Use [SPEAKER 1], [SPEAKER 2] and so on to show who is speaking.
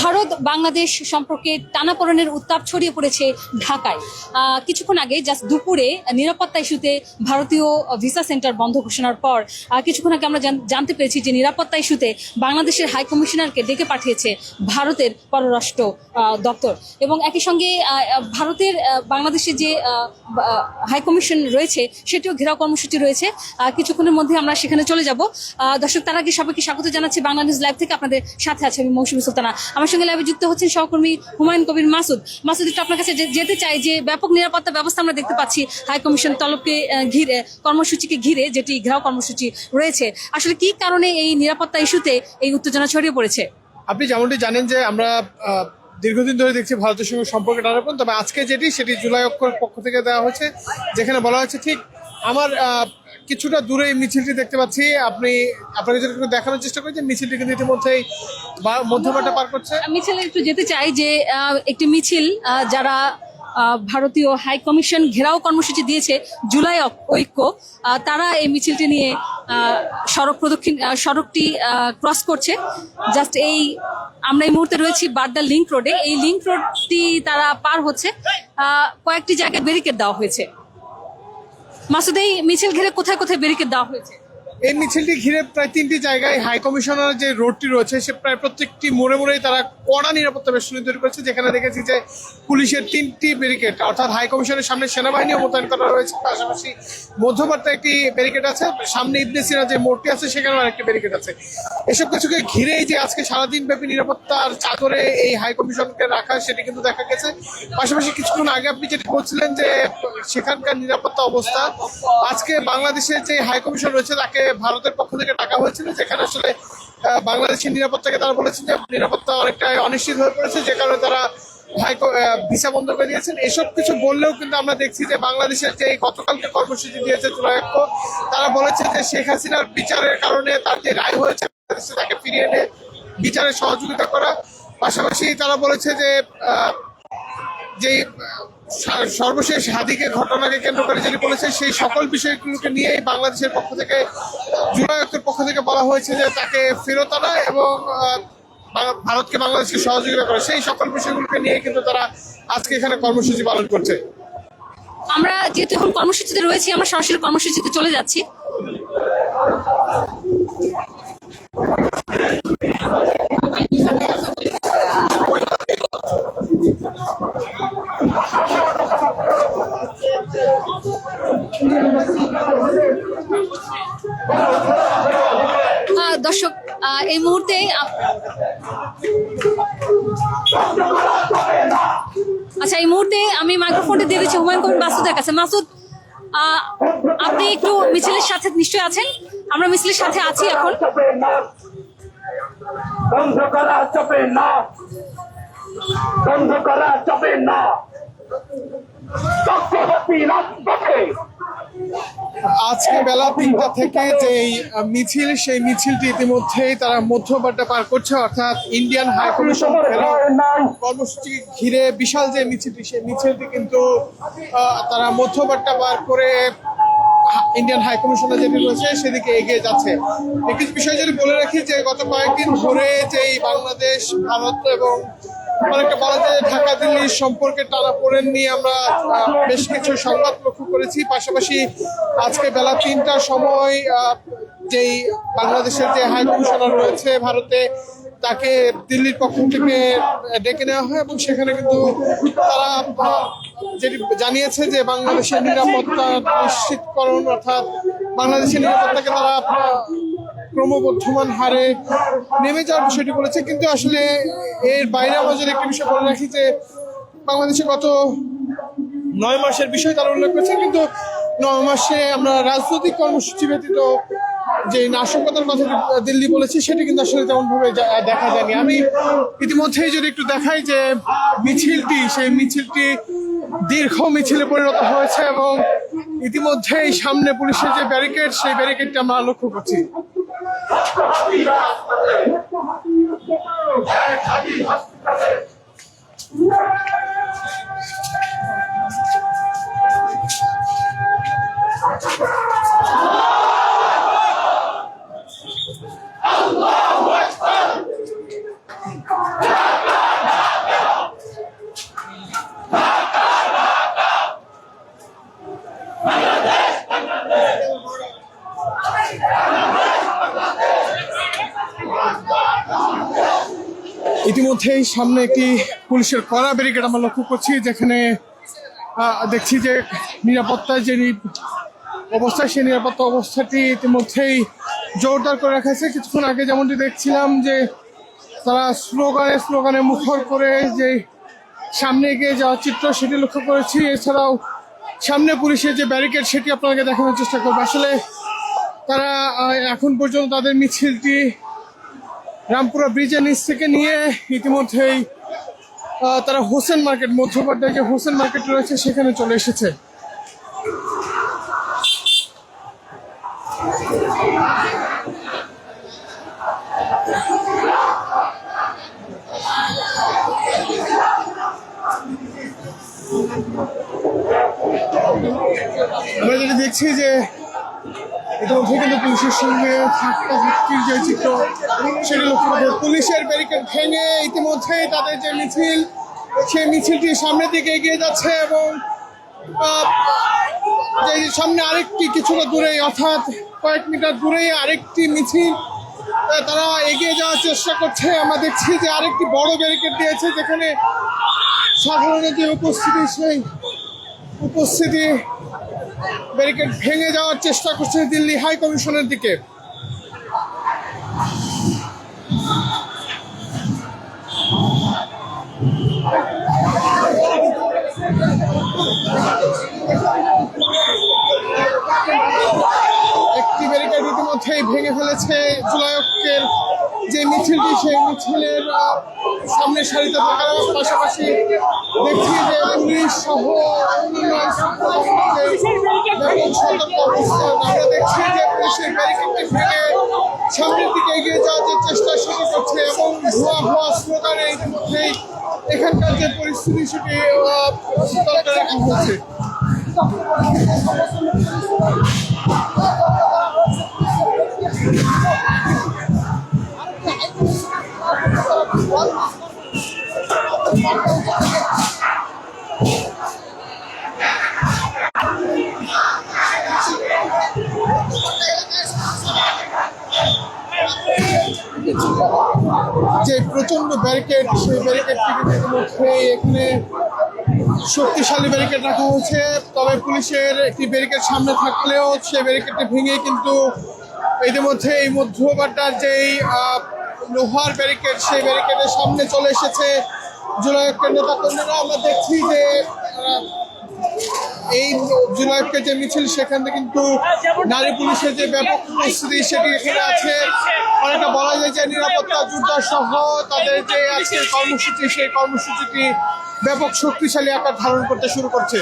[SPEAKER 1] ভারত বাংলাদেশ সম্পর্কে টানাপোড়েনের উত্তাপ ছড়িয়ে পড়েছে ঢাকায়। কিছুক্ষণ আগে জাস্ট দুপুরে নিরাপত্তা ইস্যুতে ভারতীয় ভিসা সেন্টার বন্ধ ঘোষণার পর কিছুক্ষণ আগে আমরা জানতে পেরেছি যে নিরাপত্তা ইস্যুতে বাংলাদেশের হাই কমিশনারকে ডেকে পাঠিয়েছে ভারতের পররাষ্ট্র দপ্তর। এবং একই সঙ্গে ভারতের বাংলাদেশে যে হাই কমিশন রয়েছে সেটিও ঘেরাও কর্মসূচি রয়েছে। কিছুক্ষণের মধ্যে আমরা সেখানে চলে যাব। দর্শক, তার আগে সবাইকে স্বাগত জানাচ্ছি বাংলা নিউজ লাইভ থেকে। আপনাদের সাথে আছে আমি মৌসুমী সুলতানা। আমার সঙ্গে লাইভে যুক্ত হচ্ছেন সহকর্মী হুমায়ুন কবির মাসুদ। একটু আপনার কাছে যেতে চাই যে ব্যাপক নিরাপত্তা ব্যবস্থা আমরা দেখতে পাচ্ছি হাই কমিশন তলবকে ঘিরে, কর্মসূচিকে ঘিরে, যেটি ঘেরাও কর্মসূচি রয়েছে। আসলে কি কারণে এই নিরাপত্তা ইস্যুতে এই উত্তেজনা ছড়িয়ে পড়েছে?
[SPEAKER 2] আপনি যেমনটি জানেন যে আমরা দীর্ঘদিন ধরে দেখছি ভারতের সঙ্গে সম্পর্ক টানাপোড়েন, তবে আজকে সেটি জুলাই অক্ষর পক্ষ থেকে দেওয়া হয়েছে, যেখানে বলা হয়েছে ঠিক আমার কিছুটা দূরে মিছিলটি দেখতে পাচ্ছি। আপনাকে যদি একটু দেখানোর চেষ্টা করি যে মিছিলটি কিন্তু ইতিমধ্যেই মধ্যমাটা পার করছে।
[SPEAKER 1] মিছিলে একটু যেতে চাই যে একটি মিছিল যারা ভারতীয় হাই কমিশন ঘেরাও কর্মসূচি দিয়েছে জুলাই ঐক্য, তারা এই মিছিলটি নিয়ে সড়কটি ক্রস করছে। জাস্ট আমরা এই মুহূর্তে রয়েছি বাড্ডা লিংক রোডে। এই লিংক রোডটি তারা পার হচ্ছে। কয়েকটি জায়গায় ব্যারিকেড দেওয়া হয়েছে। মাসুদ, এই মিছিল ঘিরে কোথায় কোথায় ব্যারিকেড দেওয়া হয়েছে?
[SPEAKER 2] এই মিছিলটি ঘিরে প্রায় 3টি জায়গায় হাই কমিশনার যে রোডটি রয়েছে সে প্রায় প্রত্যেকটি মোড়ে মোড়েই তারা কড়া নিরাপত্তা বেষ্টনী তৈরি করেছে, যেখানে দেখেছি যে পুলিশের 3টি ব্যারিকেড, অর্থাৎ হাই কমিশনের সামনে সেনাবাহিনীও মোতায়েন করা রয়েছে, পাশাপাশি মধ্যপ্রান্তে একটি ব্যারিকেড আছে, সামনে ইবনে সিনা যে মোড়টি আছে সেখানেও আরেকটি ব্যারিকেড আছে। এসব কিছুকে ঘিরেই যে আজকে সারাদিন ব্যাপী নিরাপত্তার চাদরে এই হাই কমিশনকে রাখা, সেটি কিন্তু দেখা গেছে। পাশাপাশি কিছুক্ষণ আগে আপনি যেটি বলছিলেন যে সেখানকার নিরাপত্তা অবস্থা, আজকে বাংলাদেশের যে হাই কমিশন রয়েছে তাকে ভারতের পক্ষ থেকে ডাকা হয়েছিল, যেখানে আসলে বাংলাদেশের নিরাপত্তাকে তারা বলেছেন যে নিরাপত্তা অনেকটা অনিশ্চিত হয়ে পড়েছে, যে কারণে তারা ভিসা বন্ধ করে দিয়েছেন। এসব কিছু বললেও কিন্তু আমরা দেখছি যে বাংলাদেশের যে গতকালকে কর্মসূচি দিয়েছে জুলাই ঐক্য, তারা বলেছে যে শেখ হাসিনার বিচারের কারণে তার যে রায় হয়েছে তাকে ফিরিয়ে এনে বিচারে সহযোগিতা করা। পাশাপাশি তারা বলেছে যে সর্বশেষ হাদিকে ঘটনাকে কেন্দ্র করে যেটি বলেছে সেই সকল বিষয়গুলোকে নিয়ে বাংলাদেশের পক্ষ থেকে জুলাই ঐক্যের পক্ষ থেকে বলা হয়েছে যে তাকে ফেরত আনা এবং ভারতকে বাংলাদেশকে সহযোগিতা করে, সেই সকল বিষয়গুলোকে নিয়ে কিন্তু তারা আজকে এখানে কর্মসূচি পালন করছে।
[SPEAKER 1] আমরা যেহেতু এখন কর্মসূচিতে রয়েছি, আমরা সরাসরি কর্মসূচিতে চলে যাচ্ছি। দর্শক, এই মুহূর্তে আমি মাইক্রোফোনটা দিয়ে দিচ্ছি হুমায়ুন কবির মাসুদের কাছে। মাসুদ, আপনি একটু মিছিলের সাথে নিশ্চয়ই আছেন? আমরা মিছিলের সাথে আছি এখন।
[SPEAKER 3] বন্ধ করা যাবে না, বন্ধ করা যাবে না।
[SPEAKER 2] আজকে বেলা 3টা থেকে যে মিছিল, সেই মিছিলটি ইতিমধ্যেই তারা মধ্যবাড্ডা পার করছে, অর্থাৎ ইন্ডিয়ান হাই কমিশন কর্মসূচি ঘিরে বিশাল যে মিছিলটি, সেই মিছিলটি কিন্তু তারা মধ্যবাড্ডা পার করে ইন্ডিয়ান হাই কমিশনার যেটি রয়েছে সেদিকে এগিয়ে যাচ্ছে। একটি বিষয় যদি বলে রাখি যে গত কয়েকদিন ধরে যে বাংলাদেশ ভারত এবং অনেকটা বলা যায় ঢাকা দিল্লির সম্পর্কে টানাপোড়েন নিয়ে আমরা বেশ কিছু সংবাদ লক্ষ্য করেছি। পাশাপাশি আজকে বেলা 3টার সময় যেই বাংলাদেশের যে হাই কমিশনার রয়েছে ভারতে, তাকে দিল্লির পক্ষ থেকে ডেকে নেওয়া হয় এবং সেখানে কিন্তু তারা যেটি জানিয়েছে যে বাংলাদেশের নিরাপত্তা নিশ্চিতকরণ, অর্থাৎ বাংলাদেশের নিরাপত্তাকে তারা ক্রমবর্ধমান হারে নেমে যাওয়ার বিষয়টি বলেছে। কিন্তু আসলে এর বাইরে আমরা যদি একটি বিষয় বলে রাখি যে বাংলাদেশে গত 9 মাসের বিষয় তারা উল্লেখ করেছে, কিন্তু 9 মাসে আমরা রাজনৈতিক কর্মসূচি ব্যতীত যে নাশকতার কথা দিল্লি বলেছে সেটি কিন্তু আসলে তেমন ভাবে দেখা যায়নি। আমি ইতিমধ্যেই যদি একটু দেখাই যে মিছিলটি, সেই মিছিলটি দীর্ঘ মিছিলে পরিণত হয়েছে এবং ইতিমধ্যেই সামনে পুলিশের যে ব্যারিকেড, সেই ব্যারিকেডটি আমরা লক্ষ্য করছি। ইতিমধ্যেই সামনে একটি পুলিশের কড়া ব্যারিকেড আমরা লক্ষ্য করছি, যেখানে দেখছি যে নিরাপত্তার যে অবস্থা, সেই নিরাপত্তা অবস্থাটি ইতিমধ্যেই জোরদার করে রাখা হয়েছে। কিছুক্ষণ আগে যেমনটি দেখছিলাম যে তারা স্লোগানে মুখর করে যে সামনে এগিয়ে যাওয়ার চিত্র, সেটি লক্ষ্য করেছি। এছাড়াও সামনে পুলিশের যে ব্যারিকেড, সেটি আপনাকে দেখানোর চেষ্টা করবো। আসলে তারা এখন পর্যন্ত তাদের মিছিলটি রামপুরা ব্রিজের নিচ থেকে নিয়ে ইতিমধ্যেই তারা হোসেন মার্কেট, মধ্যপাড়ায় যে হোসেন মার্কেট রয়েছে সেখানে চলে এসেছে। আমরা যেটা দেখছি যে ইতিমধ্যে কিন্তু পুলিশের সঙ্গে ধাক্কাধাক্কির যে চিত্র, সেটি লক্ষ্য করে পুলিশের ব্যারিকেড ভেঙে ইতিমধ্যেই তাদের যে মিছিল, সেই মিছিলটি সামনের দিকে এগিয়ে যাচ্ছে এবং সামনে আরেকটি কিছুটা দূরেই, অর্থাৎ কয়েক মিটার দূরেই আরেকটি মিছিল তারা এগিয়ে যাওয়ার চেষ্টা করছে। আমরা দেখছি যে আরেকটি বড় ব্যারিকেড দিয়েছে, যেখানে সাধারণের যে উপস্থিতি, সেই উপস্থিতি ব্যারিকেড ভেঙে যাওয়ার চেষ্টা করছে দিল্লি হাই কমিশনের দিকে। একটি ব্যারিকেড ইতিমধ্যেই ভেঙে ফেলেছে জুলাই ঐক্যের যে মিছিলটি, সেই মিছিলের সামনের সারিতে থাকার পাশাপাশি দেখছি যে পুলিশ সহ আমরা দেখছি যে পুলিশের ব্যারিকেডটি ভেঙে সামনের দিকে এগিয়ে যাওয়ার যে চেষ্টা সেটি করছে এবং ভুয়া স্লোগানে ইতিমধ্যেই এখানকার যে পরিস্থিতি সেটি রাখা হয়েছে। যে প্রচন্ড ব্যারিকেড, সেই ব্যারিকেডটি ইতিমধ্যে এখানে শক্তিশালী ব্যারিকেড রাখা হয়েছে। তবে পুলিশের একটি ব্যারিকেড সামনে থাকলেও সেই ব্যারিকেডটি ভেঙে কিন্তু ইতিমধ্যে এই মধ্যপাড়ার যেই লোহার ব্যারিকেড, সেই ব্যারিকেডের সামনে চলে এসেছে জুলাই ঐক্যের নেতাকর্মীরা। আমরা দেখছি যে এই জুলাই ঐক্যের যে মিছিল, সেখানে কিন্তু নারী পুলিশের যে ব্যাপক উপস্থিতি সেটি এখানে আছে। অনেকটা বলা যায় যে নিরাপত্তা যোদ্ধা সহ তাদের যে আজকের কর্মসূচি, সেই কর্মসূচিটি ব্যাপক শক্তিশালী আকার ধারণ করতে শুরু করছে।